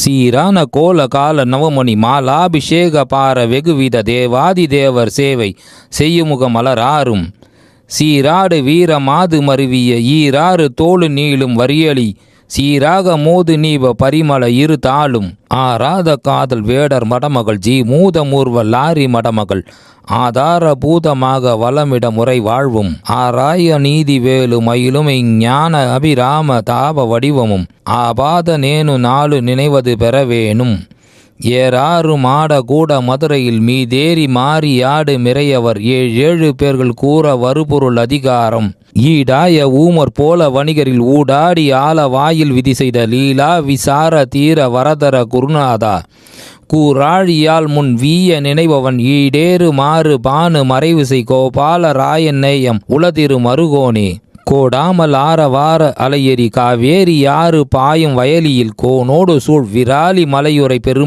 சீரான கோல கால நவமணி மாலாபிஷேக பார வெகுவித தேவாதி தேவர் சேவை செய்யுமுக மலராறும் சீராடு வீர மாது மருவிய ஈராறு தோளு நீளும் வரியலி சீராக மோது நீவ பரிமள இரு தாளும் ஆராத காதல் வேடர் மடமகள் மூத மூர்வ லாரி மடமகள் ஆதார பூதமாக வளமிட முறை வாழ்வும் ஆராய நீதி வேலு மயிலும் ஞான அபிராம தாப வடிவமும் ஆபாத நேனு நாளு நினைவது பெறவேணும் ஏறாறு மாட கூட மதுரையில் மீதேறி மாறி ஆடு மிரையவர் ஏழு பேர்கள் கூற வருபொருள் அதிகாரம் ஈடாய ஊமர் போல வணிகரில் ஊடாடி ஆல வாயில் விதி செய்த லீலா விசார தீர வரதர குருநாதா கூராழியால் முன் வீய நினைபவன் ஈடேறு மாறு பானு மறைவிசை கோபால ராயன் நேயம் உளதிரு மருகோனே கோடாமல் ஆரவார அலையெறி காவேரி யாறு பாயும் வயலியில் கோனோடு சூழ் விராலி மலையுறை பெரும்